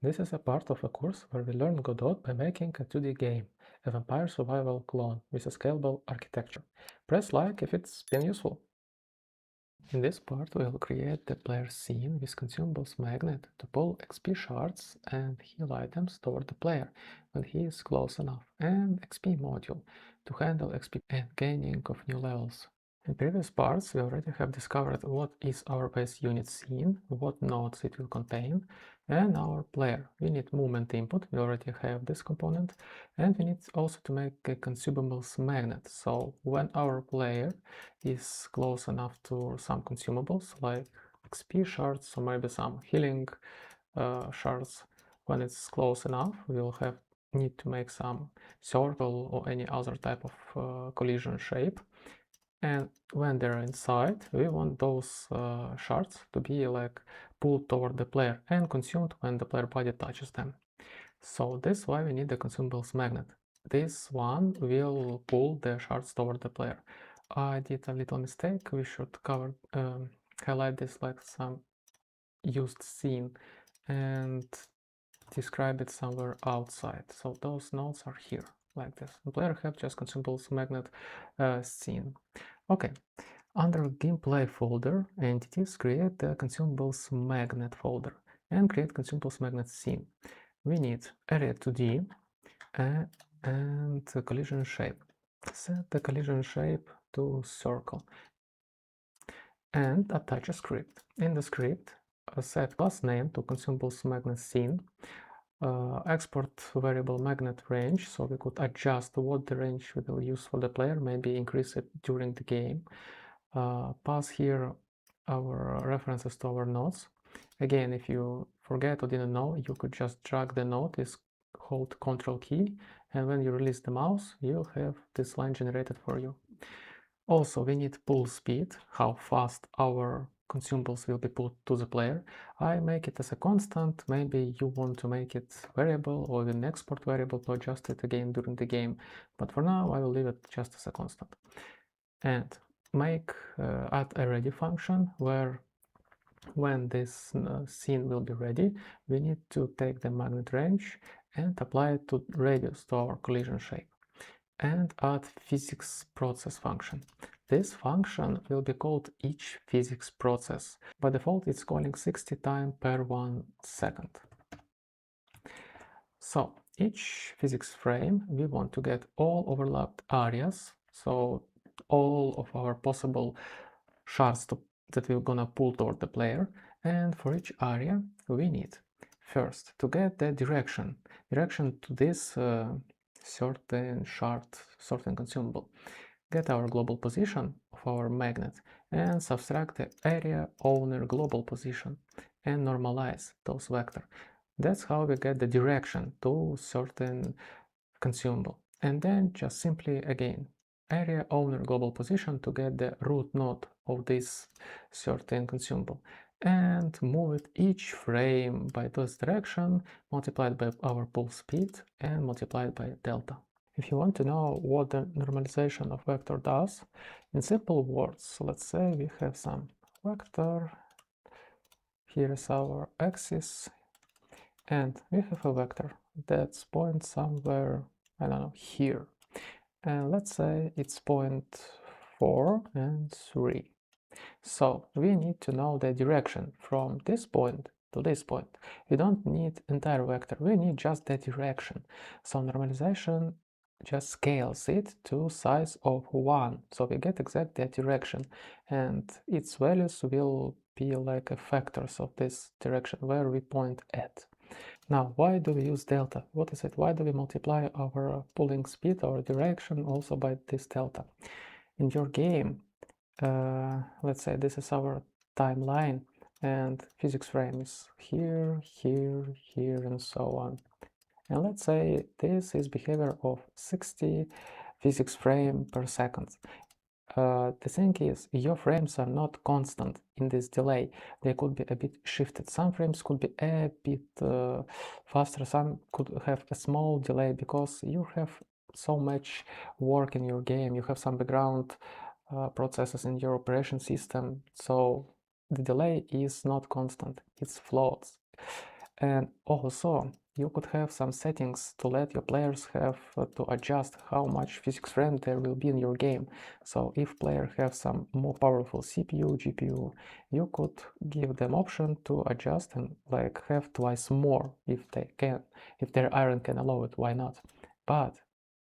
This is a part of a course where we learn Godot by making a 2D game, a vampire survival clone with a scalable architecture. Press like if it's been useful. In this part we'll create the player scene with consumables magnet to pull XP shards and heal items toward the player when he is close enough, and XP module to handle XP and gaining of new levels. In previous parts, we already have discovered what is our base unit scene, what nodes it will contain, and our player. We need movement input, we already have this component, and we need also to make a consumables magnet. So when our player is close enough to some consumables, like XP shards or maybe some healing shards, when it's close enough, we'll need to make some circle or any other type of collision shape. And when they're inside, we want those shards to be like pulled toward the player and consumed when the player body touches them. So this is why we need the consumables magnet. This one will pull the shards toward the player. I did a little mistake. We should highlight this like some used scene and describe it somewhere outside. So those nodes are here, like this. The player have just consumables magnet scene. Okay, under gameplay folder entities, create the consumables magnet folder and create consumables magnet scene. We need area 2D and collision shape. Set the collision shape to circle and attach a script. In the script, set class name to consumables magnet scene. Export variable magnet range, so we could adjust what the range we will use for the player, maybe increase it during the game. Pass here our references to our nodes. Again, if you forget or didn't know, you could just drag the node, hold Ctrl key, and when you release the mouse, you'll have this line generated for you. Also, we need pull speed, how fast our consumables will be put to the player. I make it as a constant. Maybe you want to make it variable or an export variable to adjust it again during the game. But for now, I will leave it just as a constant. And make add a ready function where when this scene will be ready, we need to take the magnet range and apply it to radius to our collision shape. And add physics process function. This function will be called each physics process. By default, it's calling 60 times per 1 second. So each physics frame, we want to get all overlapped areas, so all of our possible shards that we're gonna pull toward the player. And for each area, we need first to get the direction to this certain shard, certain consumable. Get our global position of our magnet and subtract the area owner global position and normalize those vector. That's how we get the direction to certain consumable. And then just simply again area owner global position to get the root node of this certain consumable and move it each frame by this direction multiplied by our pull speed and multiplied by delta. If you want to know what the normalization of vector does, in simple words, let's say we have some vector, here is our axis, and we have a vector that's point somewhere, I don't know, here. And let's say it's point 4 and 3. So we need to know the direction from this point to this point. We don't need entire vector, we need just the direction. So normalization just scales it to size of 1. So we get exact that direction, and its values will be like factors of this direction where we point at. Now, why do we use delta? What is it? Why do we multiply our pulling speed, our direction, also by this delta? In your game, let's say this is our timeline, and physics frame is here, here, here, and so on. And let's say this is behavior of 60 physics frame per second. The thing is, your frames are not constant in this delay. They could be a bit shifted. Some frames could be a bit faster, some could have a small delay because you have so much work in your game. You have some background processes in your operation system, so the delay is not constant, it's floats. And also, you could have some settings to let your players have to adjust how much physics frame there will be in your game. So if player have some more powerful CPU, GPU, you could give them option to adjust and like have twice more if they can, if their iron can allow it, why not? But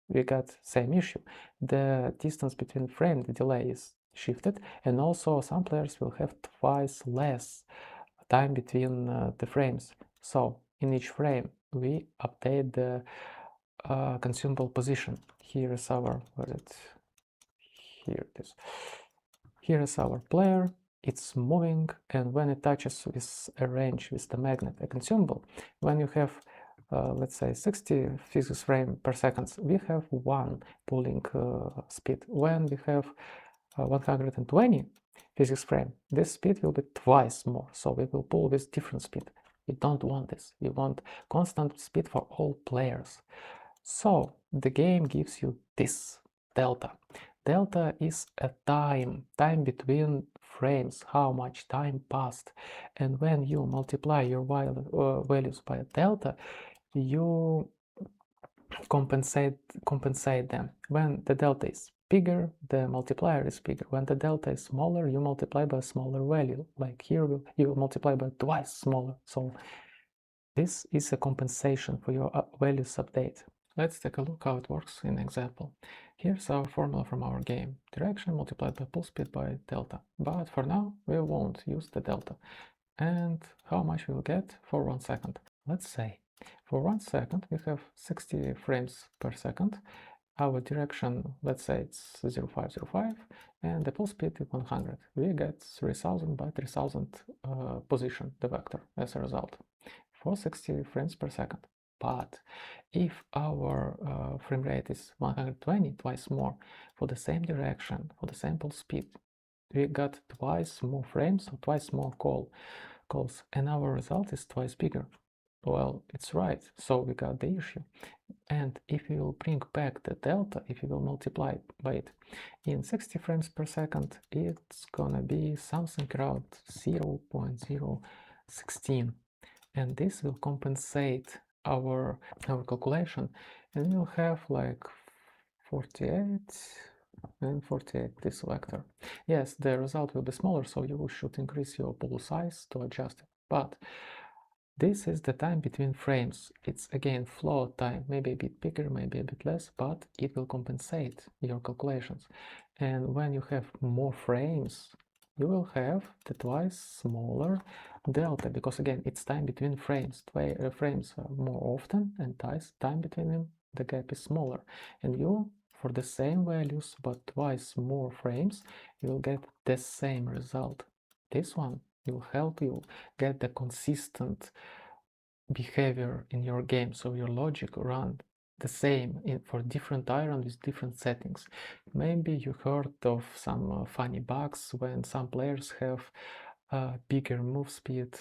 we got same issue. The distance between frame, the delay is shifted, and also some players will have twice less time between the frames. So in each frame we update the consumable position. Here is our, what is it? Here it is. Here is our player. It's moving, and when it touches with a range with the magnet, a consumable, when you have let's say 60 physics frame per second, we have one pulling speed. When we have 120 physics frame, this speed will be twice more, so we will pull with different speed. We don't want this. We want constant speed for all players. So the game gives you this delta. Delta is a time between frames, how much time passed. And when you multiply your values by delta, you compensate them. When the delta is bigger, the multiplier is bigger. When the delta is smaller, you multiply by a smaller value. Like here, you multiply by twice smaller. So this is a compensation for your values update. Let's take a look how it works in example. Here's our formula from our game. Direction multiplied by pull speed by delta. But for now, we won't use the delta. And how much we'll get for 1 second. Let's say for 1 second we have 60 frames per second. Our direction, let's say it's 0505, and the pull speed is 100. We get 3000 by 3000 position, the vector, as a result, for 60 frames per second. But if our frame rate is 120, twice more, for the same direction, for the same pull speed, we got twice more frames, or twice more calls, and our result is twice bigger. Well, it's right, so we got the issue. And if you will bring back the delta, if you will multiply by it in 60 frames per second, it's gonna be something around 0.016, and this will compensate our calculation, and we'll have like 48 and 48 this vector. Yes, the result will be smaller, so you should increase your pool size to adjust it. But this is the time between frames. It's again float time, maybe a bit bigger, maybe a bit less, but it will compensate your calculations. And when you have more frames, you will have the twice smaller delta, because again, it's time between frames. Frames are more often, and time between them, the gap is smaller. And you, for the same values, but twice more frames, you will get the same result. This one will help you get the consistent behavior in your game, so your logic run the same for different iron with different settings. Maybe you heard of some funny bugs when some players have bigger move speed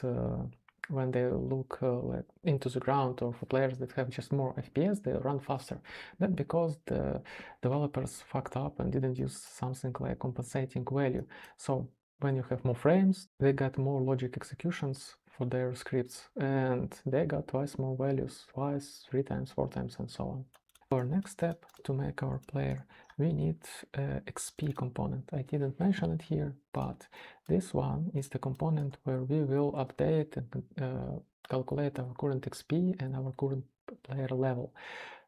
when they look like into the ground, or for players that have just more FPS, they run faster. That's because the developers fucked up and didn't use something like compensating value. So when you have more frames, they got more logic executions for their scripts, and they got twice more values, twice, 3 times, 4 times, and so on. Our next step to make our player, we need XP component. I didn't mention it here, but this one is the component where we will update and calculate our current XP and our current player level.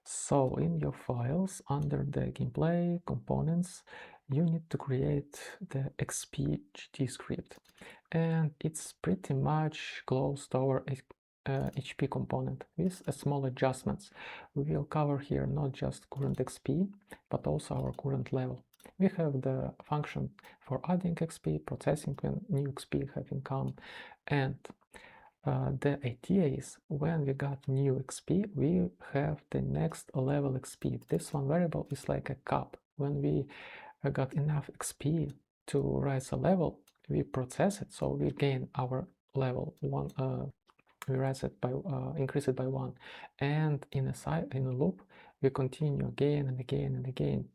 So in your files, under the gameplay components, you need to create the XP script, and it's pretty much close to our HP component with small adjustments. We will cover here not just current XP, but also our current level. We have the function for adding XP, processing when new XP having come, and the idea is when we got new XP, we have the next level XP. This one variable is like a cap. When we got enough XP to rise a level, we process it, so we gain our level one. We rise it by increase it by 1, and in a loop we continue again and again and again,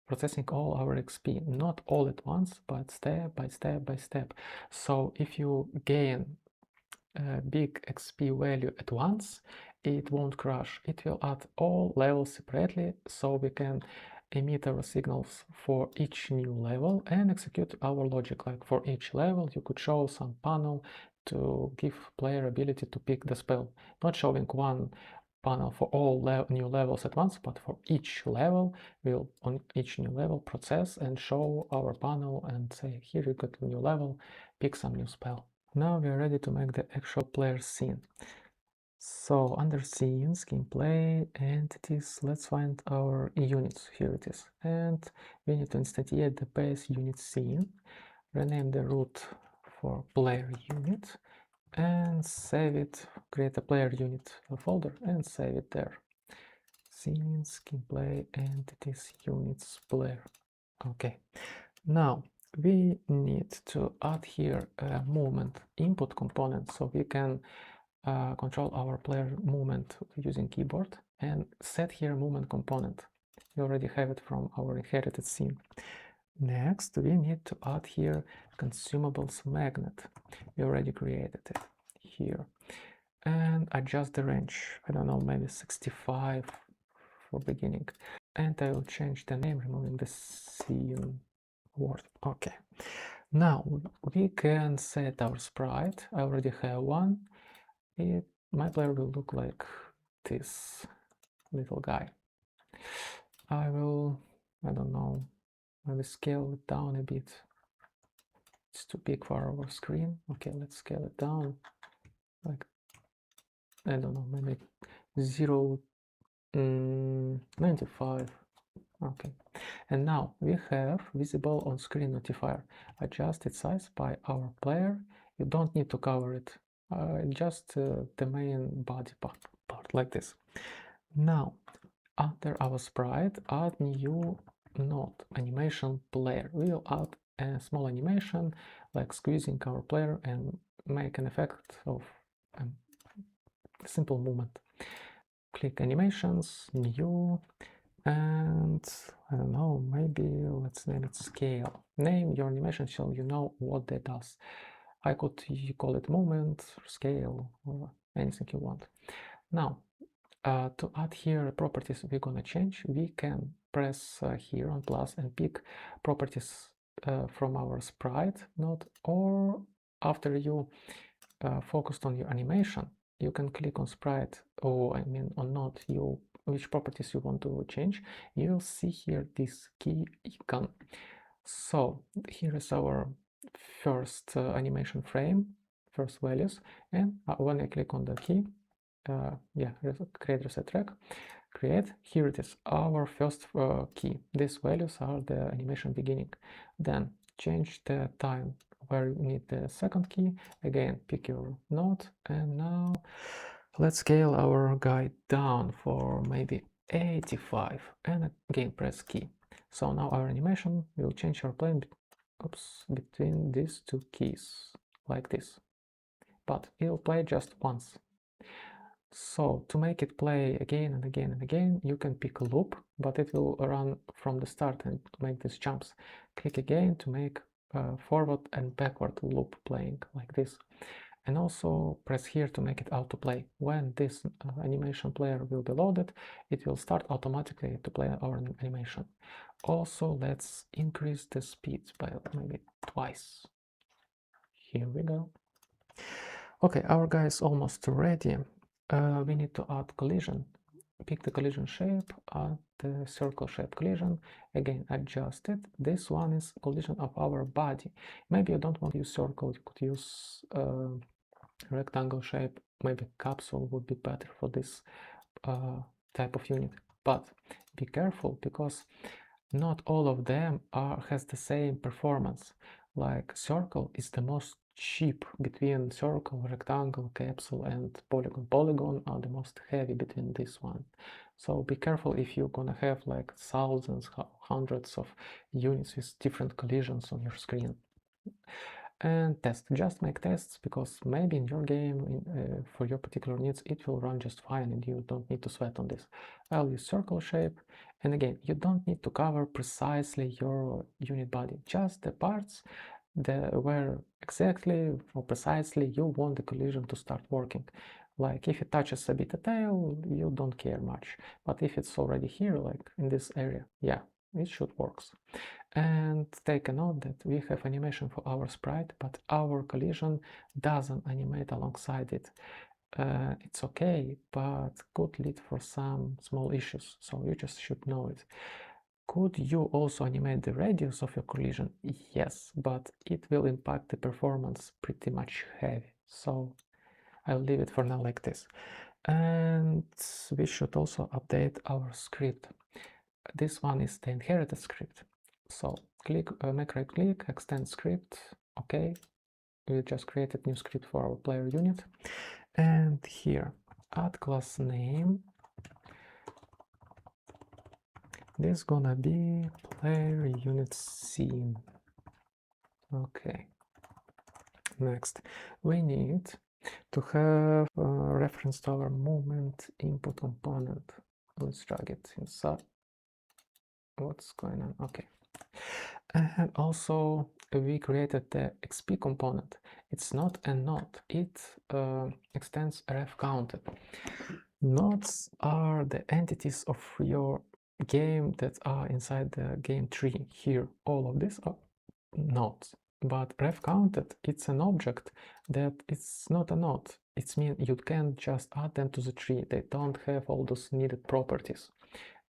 processing all our XP, not all at once, but step by step by step. So if you gain a big XP value at once, it won't crash. It will add all levels separately, so we can emit our signals for each new level and execute our logic. Like for each level, you could show some panel to give player ability to pick the spell, not showing one panel for all new levels at once, but for each level, we'll on each new level process and show our panel and say, here you got a new level, pick some new spell. Now we are ready to make the actual player scene. So under scenes, gameplay, entities, let's find our units. Here it is. And we need to instantiate the base unit scene, rename the root for player unit, and save it, create a player unit folder and save it there. Scenes, gameplay, entities, units, player. Okay. Now we need to add here a movement input component so we can control our player movement using keyboard and set here movement component. We already have it from our inherited scene. Next, we need to add here consumables magnet. We already created it here. And adjust the range. I don't know, maybe 65 for beginning. And I will change the name, removing the scene word. Okay. Now we can set our sprite. I already have one. My player will look like this little guy. I don't know, maybe scale it down a bit. It's too big for our screen. Okay, let's scale it down. Like, I don't know, maybe 0.95. Okay, and now we have visible on screen notifier. Adjust its size by our player. You don't need to cover it, just the main body part like this. Now under our sprite, add new node animation player. We will add a small animation like squeezing our player and make an effect of simple movement. Click animations, new, and I don't know, maybe let's name it scale. Name your animation so you know what that does. I could call it movement, scale, or anything you want. Now, to add here properties we're gonna change, we can press here on plus and pick properties from our sprite node, or after you focused on your animation, you can click on sprite, or I mean on node, which properties you want to change. You'll see here this key icon. So here is our first animation frame, first values, and when I click on the key, create reset track, create, here it is, our first key. These values are the animation beginning. Then change the time where you need the second key. Again, pick your node, and now let's scale our guy down for maybe 85, and again press key. So now our animation will change our plane between these two keys, like this, but it will play just once. So to make it play again and again and again, you can pick a loop, but it will run from the start and make these jumps. Click again to make forward and backward loop playing like this. And also press here to make it autoplay. When this animation player will be loaded, it will start automatically to play our animation. Also, let's increase the speed by maybe twice. Here we go. Okay, our guy is almost ready. We need to add collision. Pick the collision shape, add the circle shape collision. Again, adjust it. This one is collision of our body. Maybe you don't want to use circle, you could use rectangle shape. Maybe capsule would be better for this type of unit. But be careful, because not all of them has the same performance. Like circle is the most cheap between circle, rectangle, capsule, and polygon. Polygon are the most heavy between this one. So be careful if you're gonna have like thousands, hundreds of units with different collisions on your screen. And test, just make tests, because maybe in your game, for your particular needs, it will run just fine and you don't need to sweat on this. I'll use circle shape, and again, you don't need to cover precisely your unit body, just the parts where exactly or precisely you want the collision to start working. Like if it touches a bit a tail, you don't care much. But if it's already here, like in this area, yeah, it should work. And take a note that we have animation for our sprite, but our collision doesn't animate alongside it. It's okay, but could lead for some small issues, so you just should know it. Could you also animate the radius of your collision? Yes, but it will impact the performance pretty much heavy, so I'll leave it for now like this. And we should also update our script. This one is the inherited script. So make right click, extend script. Okay, we just created new script for our player unit. And here, add class name. This gonna be player unit scene. Okay. Next, we need to have a reference to our movement input component. Let's drag it inside. What's going on? Okay. And also we created the XP component. It's not a node, it extends ref counted. Nodes are the entities of your game that are inside the game tree. Here, all of these are nodes. But ref counted, it's an object that it's not a node. It means you can just add them to the tree. They don't have all those needed properties.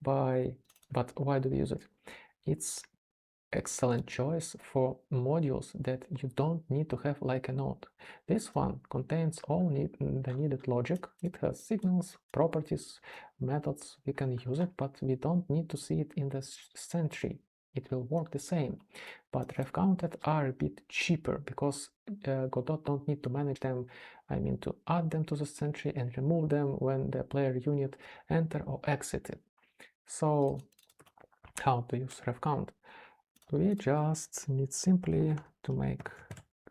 But why do we use it? It's excellent choice for modules that you don't need to have like a node. This one contains all the needed logic. It has signals, properties, methods. We can use it, but we don't need to see it in the scene tree. It will work the same. But ref counted are a bit cheaper because Godot don't need to manage them. I mean to add them to the scene tree and remove them when the player unit enter or exited. So how to use ref count? We just need simply to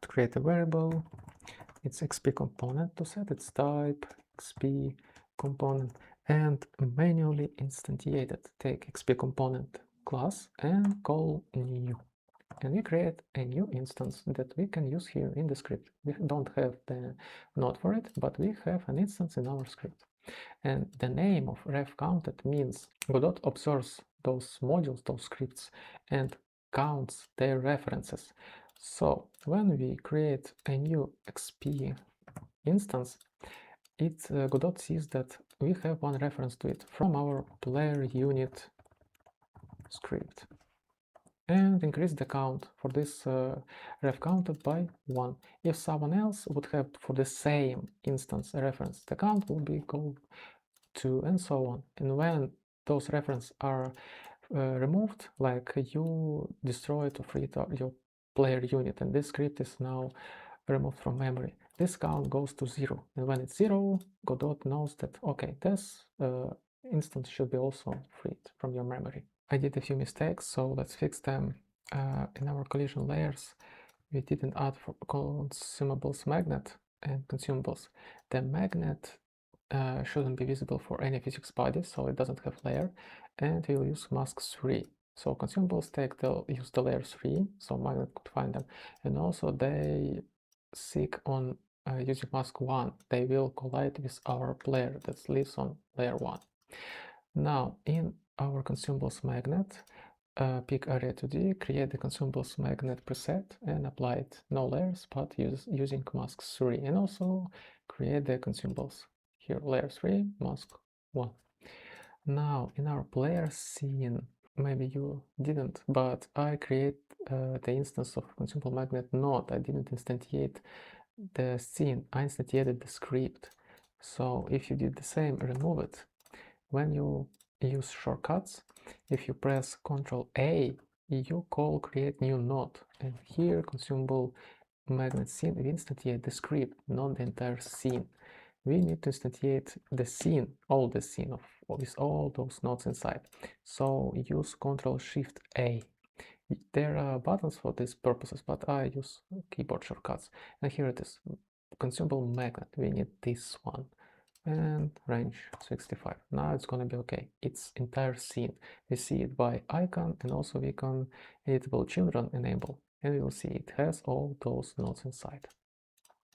create a variable, its XP component, to set its type, XP component, and manually instantiate it. Take XP component class and call new. And we create a new instance that we can use here in the script. We don't have the node for it, but we have an instance in our script. And the name of ref counted means Godot observes those modules, those scripts, and counts their references. So when we create a new XP instance, Godot sees that we have one reference to it from our player unit script, and increase the count for this ref counted by 1. If someone else would have for the same instance a reference, the count will be go to, and so on. And when those references are removed, like you destroyed or freed your player unit, and this script is now removed from memory, this count goes to 0. And when it's 0, Godot knows that, okay, this instance should be also freed from your memory. I did a few mistakes, so let's fix them. In our collision layers, we didn't add for consumables magnet and consumables. The magnet shouldn't be visible for any physics body, so it doesn't have layer, and we'll use mask 3. So consumables use the layer 3, so magnet could find them, and also they seek on using mask 1. They will collide with our player that lives on layer 1. Now in our consumables magnet, pick area 2D, create the consumables magnet preset and apply it, no layers, but using mask 3, and also create the consumables. Here, layer 3, mask 1. Now, in our player scene, maybe you didn't, but I create the instance of consumable magnet node. I didn't instantiate the scene, I instantiated the script. So if you did the same, remove it. When you use shortcuts, if you press Ctrl A, you call create new node, and here consumable magnet scene, we instantiate the script, not the entire scene. We need to instantiate the scene, all the scene with all those nodes inside. So use Ctrl Shift A. There are buttons for these purposes, but I use keyboard shortcuts. And here it is, consumable magnet. We need this one. And range 65. Now it's gonna be okay. It's entire scene. We see it by icon, and also we can editable children enable. and you'll see it has all those nodes inside.